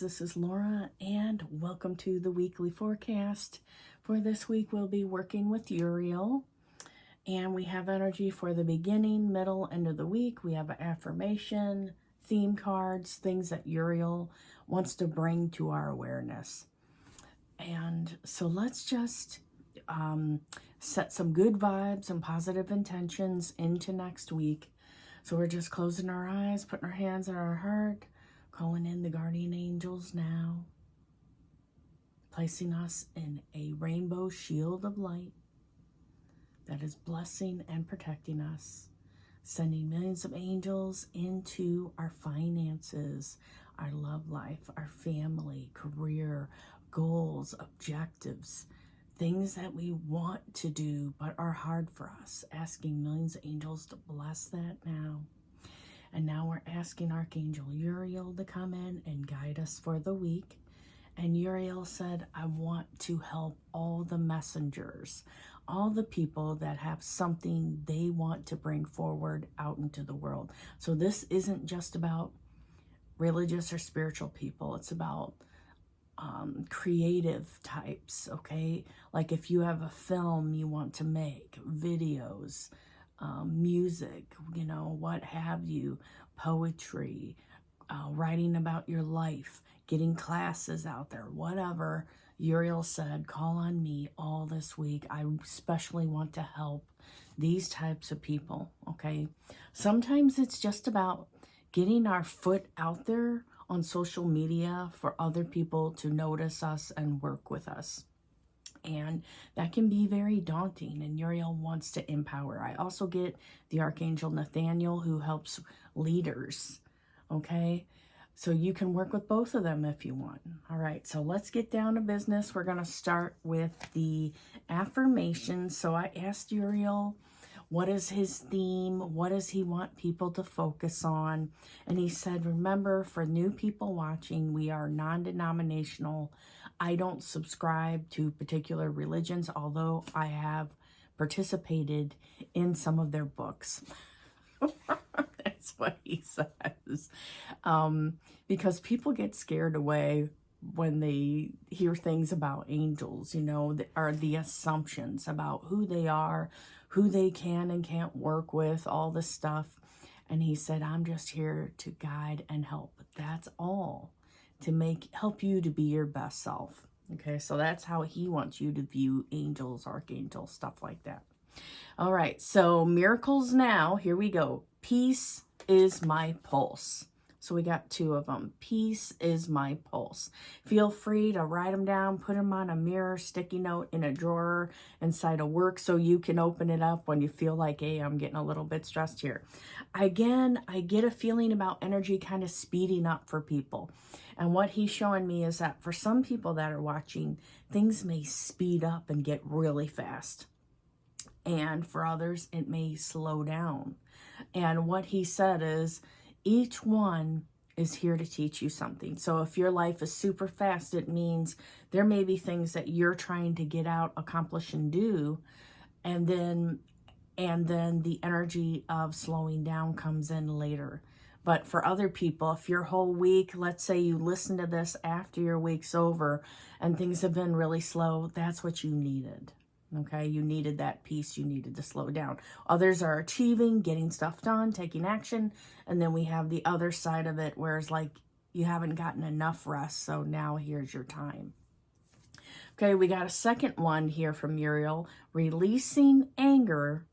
this is Laura, and welcome to the weekly forecast. For this week, we'll be working with Uriel, and we have energy for the beginning, middle, end of the week. We have an affirmation, theme cards, things that Uriel wants to bring to our awareness. And so let's just set some good vibes and positive intentions into next week. So we're just closing our eyes, putting our hands on our heart, calling in the guardian angels now, placing us in a rainbow shield of light that is blessing and protecting us, sending millions of angels into our finances, our love life, our family, career, goals, objectives, things that we want to do but are hard for us, asking millions of angels to bless that now. And now we're asking Archangel Uriel to come in and guide us for the week. And Uriel said, I want to help all the messengers, all the people that have something they want to bring forward out into the world. So this isn't just about religious or spiritual people. It's about creative types, okay? Like if you have a film you want to make, videos, music, you know, what have you, poetry, writing about your life, getting classes out there, whatever. Uriel said, call on me all this week. I especially want to help these types of people, okay? Sometimes it's just about getting our foot out there on social media for other people to notice us and work with us. And that can be very daunting, and Uriel wants to empower. I also get the Archangel Nathaniel, who helps leaders, okay? So you can work with both of them if you want. All right, so let's get down to business. We're going to start with the affirmations. So I asked Uriel, what is his theme? What does he want people to focus on? And he said, remember, for new people watching, we are non-denominational. I don't subscribe to particular religions, although I have participated in some of their books. That's what he says. Because people get scared away when they hear things about angels, you know, are the assumptions about who they are, who they can and can't work with, all this stuff. And he said, I'm just here to guide and help. That's all, to help you to be your best self. Okay, so that's how he wants you to view angels, archangels, stuff like that. All right, so miracles now. Here we go. Peace is my pulse. So we got two of them. Peace is my pulse. Feel free to write them down, put them on a mirror, sticky note in a drawer inside of work so you can open it up when you feel like, hey, I'm getting a little bit stressed here. Again, I get a feeling about energy kind of speeding up for people. And what he's showing me is that for some people that are watching, things may speed up and get really fast. And for others, it may slow down. And what he said is, each one is here to teach you something. So if your life is super fast, it means there may be things that you're trying to get out, accomplish, and do. And then the energy of slowing down comes in later. But for other people, if your whole week, let's say you listen to this after your week's over and things have been really slow, that's what you needed. Okay, you needed that peace, you needed to slow down. Others are achieving, getting stuff done, taking action, and then we have the other side of it where it's like you haven't gotten enough rest, so now here's your time. Okay, we got a second one here from Uriel. Releasing anger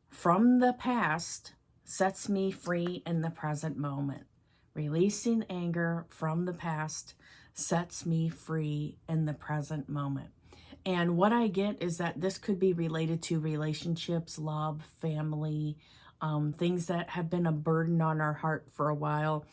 from the past sets me free in the present moment. Releasing anger from the past sets me free in the present moment. And what I get is that this could be related to relationships, love, family, things that have been a burden on our heart for a while.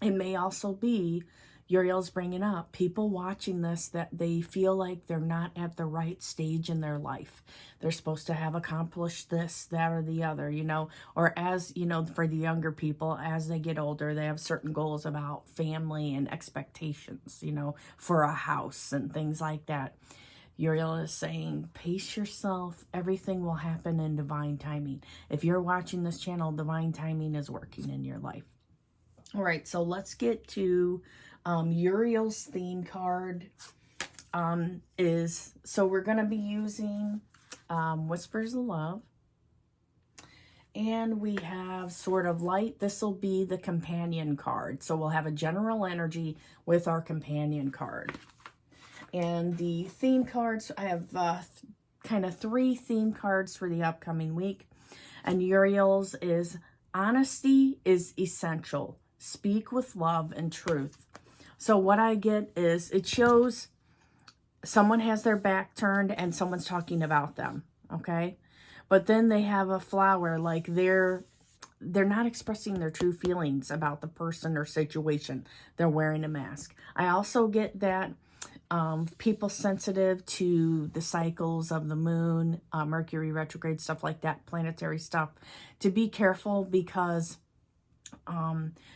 It may also be, Uriel's bringing up, people watching this that they feel like they're not at the right stage in their life. They're supposed to have accomplished this, that, or the other, you know, or as, you know, for the younger people, as they get older, they have certain goals about family and expectations, you know, for a house and things like that. Uriel is saying, pace yourself. Everything will happen in divine timing. If you're watching this channel, divine timing is working in your life. All right, so let's get to Uriel's theme card is, so we're going to be using Whispers of Love. And we have Sword of Light. This will be the companion card. So we'll have a general energy with our companion card. And the theme cards, I have kind of 3 theme cards for the upcoming week. And Uriel's is honesty is essential. Speak with love and truth. So what I get is it shows someone has their back turned and someone's talking about them. Okay. But then they have a flower, like they're not expressing their true feelings about the person or situation. They're wearing a mask. I also get that people sensitive to the cycles of the moon, Mercury retrograde, stuff like that, planetary stuff, to be careful because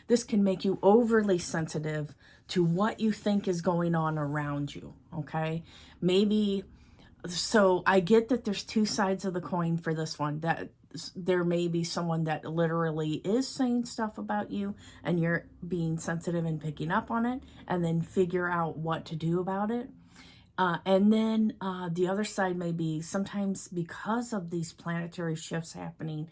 this can make you overly sensitive to what you think is going on around you, okay? Maybe... So I get that there's 2 sides of the coin for this one, that there may be someone that literally is saying stuff about you and you're being sensitive and picking up on it and then figure out what to do about it. And then the other side may be sometimes because of these planetary shifts happening,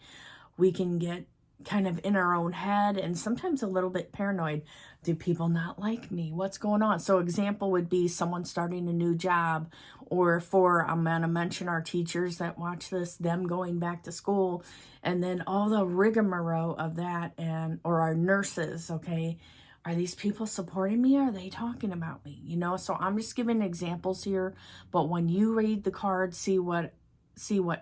we can get kind of in our own head and sometimes a little bit paranoid. Do people not like me? What's going on? So example would be someone starting a new job, or for, I'm going to mention our teachers that watch this, them going back to school, and then all the rigmarole of that, and or our nurses, okay? Are these people supporting me? Or are they talking about me? You know, so I'm just giving examples here, but when you read the card, see what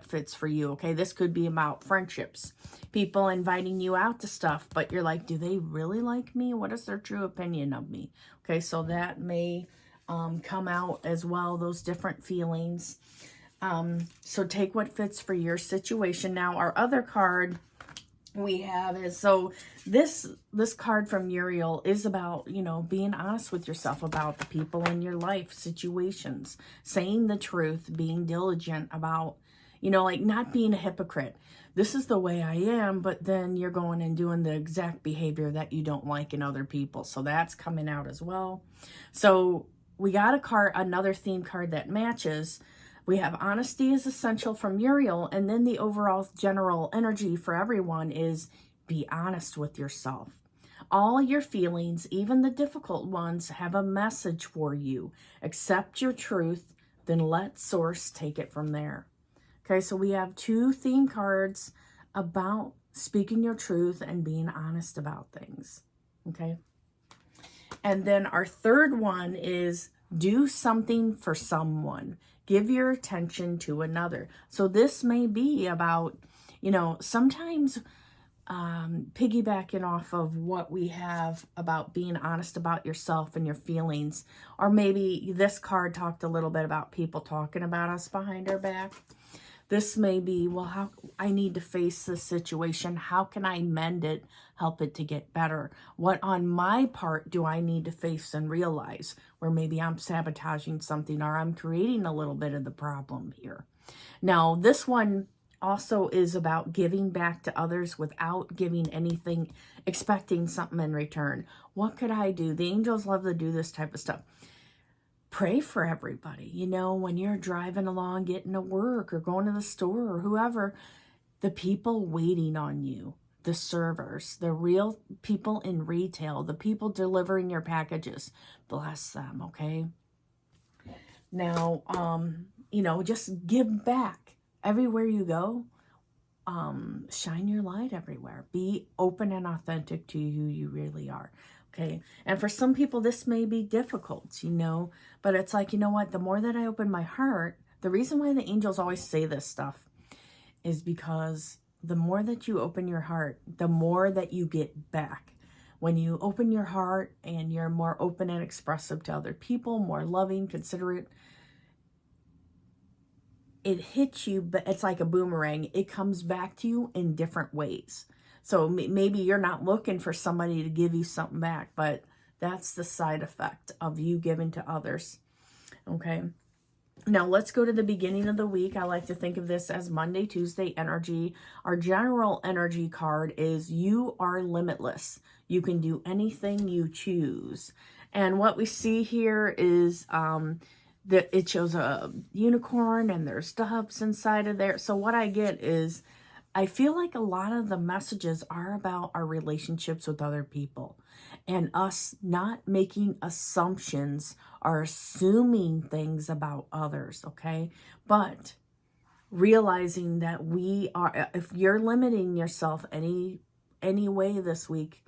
fits for you, okay? This could be about friendships, people inviting you out to stuff, but you're like, do they really like me? What is their true opinion of me? Okay, so that may come out as well, those different feelings. So take what fits for your situation. Now, our other card we have is, so this card from Uriel is about, you know, being honest with yourself about the people in your life, situations, saying the truth, being diligent about, you know, like not being a hypocrite. This is the way I am, but then you're going and doing the exact behavior that you don't like in other people. So that's coming out as well. So we got a card, another theme card that matches. We have honesty is essential from Uriel, and then the overall general energy for everyone is be honest with yourself. All your feelings, even the difficult ones, have a message for you. Accept your truth, then let source take it from there. Okay, so we have 2 theme cards about speaking your truth and being honest about things. Okay. And then our third one is do something for someone. Give your attention to another. So this may be about, you know, sometimes piggybacking off of what we have about being honest about yourself and your feelings. Or maybe this card talked a little bit about people talking about us behind our back. This may be, well, how I need to face this situation. How can I mend it, help it to get better? What on my part do I need to face and realize where maybe I'm sabotaging something or I'm creating a little bit of the problem here? Now, this one also is about giving back to others without giving anything, expecting something in return. What could I do? The angels love to do this type of stuff. Pray for everybody. You know, when you're driving along, getting to work or going to the store or whoever, the people waiting on you, the servers, the real people in retail, the people delivering your packages, bless them, okay? Now, you know, just give back. Everywhere you go, shine your light everywhere. Be open and authentic to who you really are. Okay. And for some people, this may be difficult, you know, but it's like, you know what? The more that I open my heart, the reason why the angels always say this stuff is because the more that you open your heart, the more that you get back. When you open your heart and you're more open and expressive to other people, more loving, considerate, it hits you, but it's like a boomerang. It comes back to you in different ways. So maybe you're not looking for somebody to give you something back, but that's the side effect of you giving to others. Okay. Now let's go to the beginning of the week. I like to think of this as Monday, Tuesday energy. Our general energy card is you are limitless. You can do anything you choose. And what we see here is that it shows a unicorn and there's doves inside of there. So what I get is, I feel like a lot of the messages are about our relationships with other people and us not making assumptions or assuming things about others, okay? But realizing that we are, if you're limiting yourself any way this week,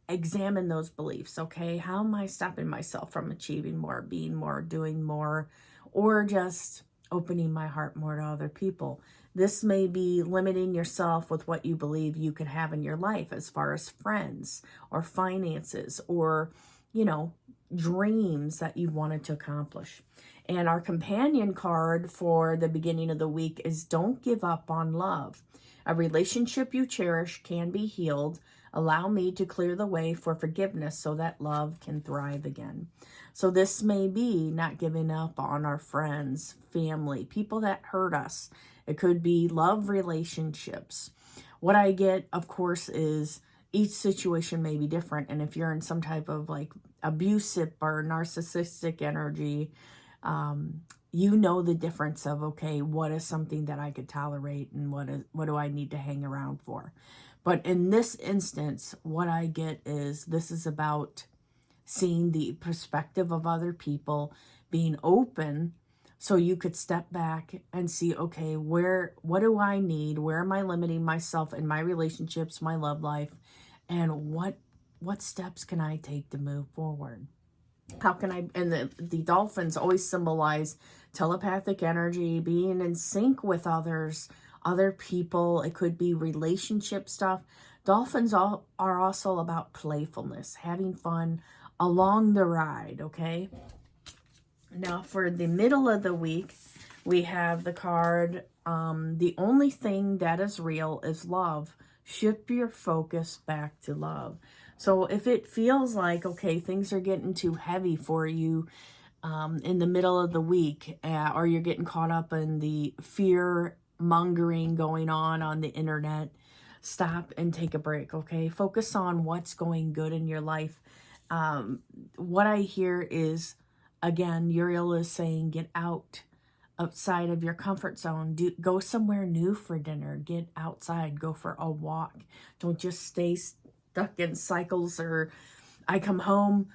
examine those beliefs, okay? How am I stopping myself from achieving more, being more, doing more, or just opening my heart more to other people? This may be limiting yourself with what you believe you could have in your life as far as friends or finances or, you know, dreams that you wanted to accomplish. And our companion card for the beginning of the week is don't give up on love. A relationship you cherish can be healed. Allow me to clear the way for forgiveness so that love can thrive again. So this may be not giving up on our friends, family, people that hurt us. It could be love relationships. What I get, of course, is each situation may be different. And if you're in some type of like abusive or narcissistic energy, you know the difference of, okay, what is something that I could tolerate and what do I need to hang around for? But in this instance, what I get is this is about seeing the perspective of other people, being open so you could step back and see, okay, what do I need? Where am I limiting myself in my relationships, my love life? And what steps can I take to move forward? How can I, and the dolphins always symbolize telepathic energy, being in sync with others, other people. It could be relationship stuff. Dolphins are also about playfulness, having fun along the ride, okay? Now for the middle of the week, we have the card, the only thing that is real is love. Shift your focus back to love. So if it feels like, okay, things are getting too heavy for you in the middle of the week, or you're getting caught up in the fear mongering going on the internet, stop and take a break, okay? Focus on what's going good in your life. What I hear is, again, Uriel is saying, get outside of your comfort zone. Go somewhere new for dinner. Get outside. Go for a walk. Don't just stay stuck in cycles or I come home,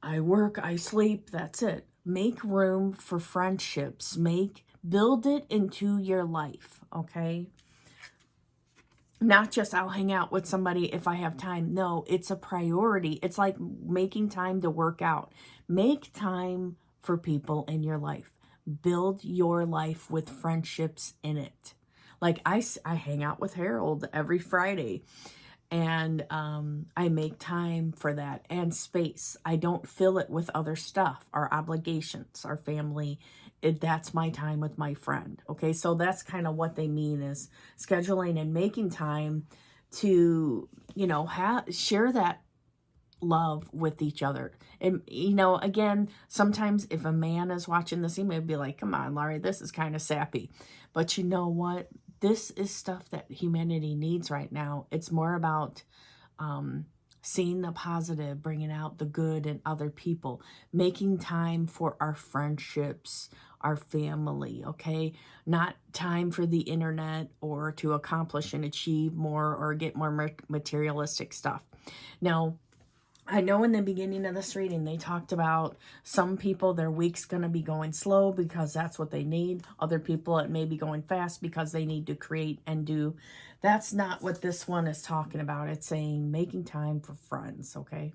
I work, I sleep, that's it. Make room for friendships. Build it into your life, okay? Not just I'll hang out with somebody if I have time. No, it's a priority. It's like making time to work out. Make time for people in your life. Build your life with friendships in it. Like I hang out with Harold every Friday. And I make time for that and space. I don't fill it with other stuff, our obligations, our family. That's my time with my friend. Okay, so that's kind of what they mean is scheduling and making time to, you know, share that love with each other. And, you know, again, sometimes if a man is watching this, he may be like, come on, Laurie, this is kind of sappy. But you know what? This is stuff that humanity needs right now. It's more about seeing the positive, bringing out the good in other people, making time for our friendships, our family, okay? Not time for the internet or to accomplish and achieve more or get more materialistic stuff. Now, I know in the beginning of this reading, they talked about some people, their week's going to be going slow because that's what they need. Other people, it may be going fast because they need to create and do. That's not what this one is talking about. It's saying making time for friends, okay?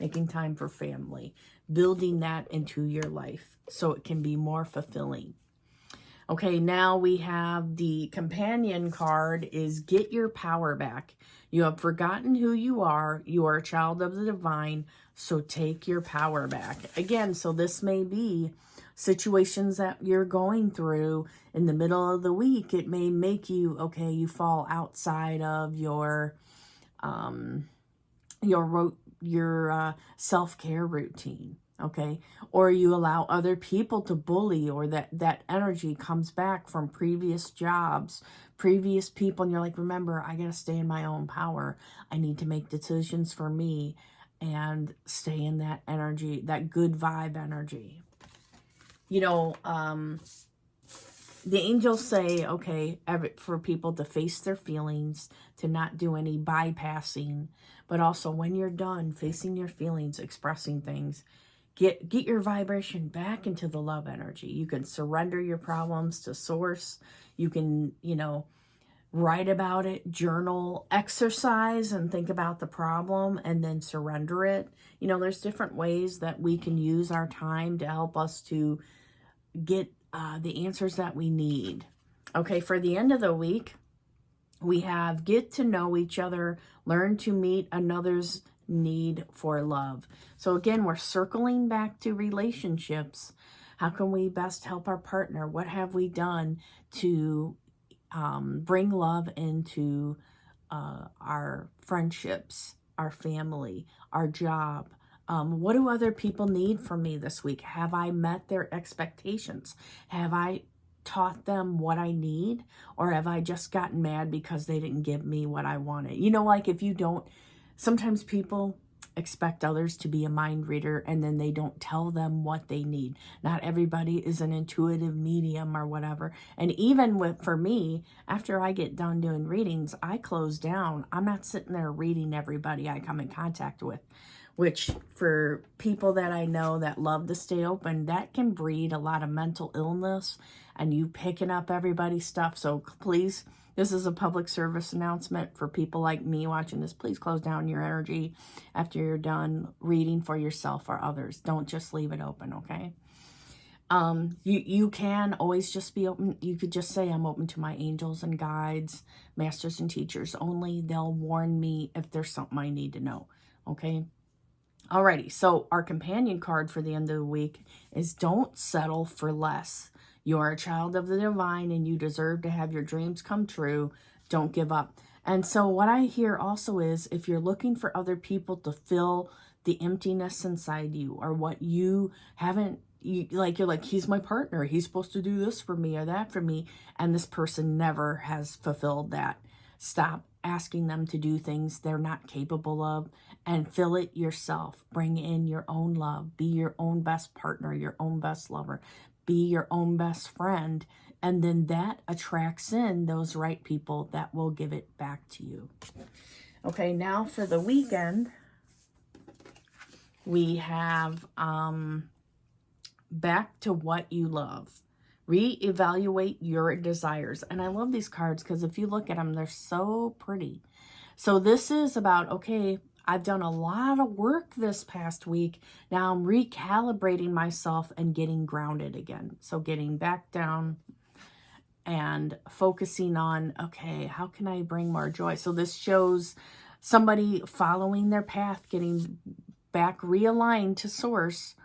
Making time for family. Building that into your life so it can be more fulfilling. Okay, now we have the companion card is get your power back. You have forgotten who you are. You are a child of the divine, so take your power back. Again, so this may be situations that you're going through in the middle of the week. It may make you, okay, you fall outside of your self-care routine. Okay, or you allow other people to bully, or that energy comes back from previous jobs, previous people, and you're like, remember, I gotta stay in my own power. I need to make decisions for me. and stay in that energy, that good vibe energy. You know, the angels say, okay, for people to face their feelings, to not do any bypassing, but also when you're done facing your feelings, expressing things, get your vibration back into the love energy. You can surrender your problems to source. You can, you know, write about it, journal, exercise, and think about the problem and then surrender it. You know, there's different ways that we can use our time to help us to get the answers that we need. Okay, for the end of the week, we have get to know each other, learn to meet another's need for love. So again, we're circling back to relationships. How can we best help our partner? What have we done to bring love into our friendships, our family, our job? What do other people need from me this week? Have I met their expectations? Have I taught them what I need? Or have I just gotten mad because they didn't give me what I wanted? You know, like if you don't, sometimes people expect others to be a mind reader and then they don't tell them what they need. Not everybody is an intuitive medium or whatever. And even for me, after I get done doing readings, I close down. I'm not sitting there reading everybody I come in contact with, which for people that I know that love to stay open, that can breed a lot of mental illness and you picking up everybody's stuff. So please, this is a public service announcement for people like me watching this. Please close down your energy after you're done reading for yourself or others. Don't just leave it open, okay? You can always just be open. You could just say, I'm open to my angels and guides, masters and teachers only. They'll warn me if there's something I need to know, okay? Alrighty, so our companion card for the end of the week is don't settle for less. You are a child of the divine and you deserve to have your dreams come true. Don't give up. And so what I hear also is if you're looking for other people to fill the emptiness inside you or what you haven't, you're like, he's my partner. He's supposed to do this for me or that for me. And this person never has fulfilled that. Stop asking them to do things they're not capable of and fill it yourself. Bring in your own love. Be your own best partner, your own best lover. Be your own best friend. And then that attracts in those right people that will give it back to you. Okay, now for the weekend, we have back to what you love. Reevaluate your desires. And I love these cards because if you look at them, they're so pretty. So this is about, okay, I've done a lot of work this past week. Now I'm recalibrating myself and getting grounded again. So getting back down and focusing on, okay, how can I bring more joy? So this shows somebody following their path, getting back realigned to source.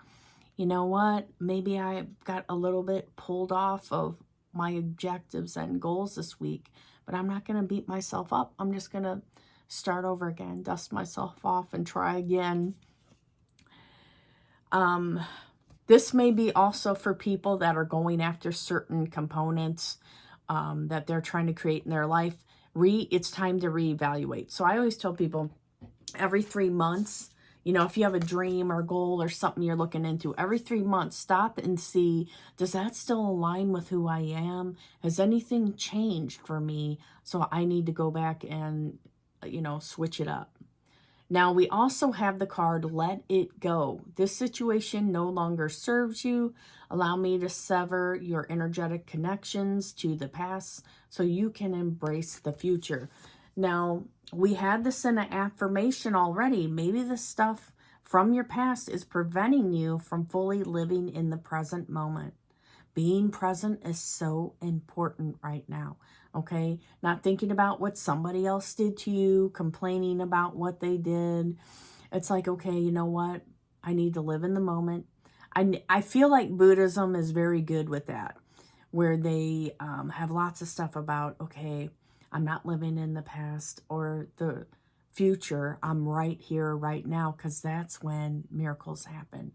You know what? Maybe I got a little bit pulled off of my objectives and goals this week, but I'm not going to beat myself up. I'm just going to start over again, dust myself off and try again. This may be also for people that are going after certain components that they're trying to create in their life. It's time to reevaluate. So I always tell people every 3 months, you know, if you have a dream or goal or something you're looking into, every 3 months, stop and see, does that still align with who I am? Has anything changed for me? So I need to go back and, you know, switch it up. Now, we also have the card, let it go. This situation no longer serves you. Allow me to sever your energetic connections to the past so you can embrace the future. Now, we had this in an affirmation already. Maybe the stuff from your past is preventing you from fully living in the present moment. Being present is so important right now, okay? Not thinking about what somebody else did to you, complaining about what they did. It's like, okay, you know what? I need to live in the moment. I feel like Buddhism is very good with that, where they have lots of stuff about, okay, I'm not living in the past or the future. I'm right here, right now, because that's when miracles happen.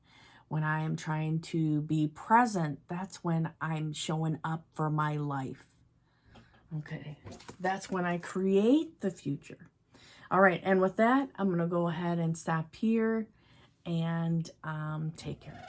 When I am trying to be present, that's when I'm showing up for my life. Okay, that's when I create the future. All right, and with that, I'm going to go ahead and stop here and take care.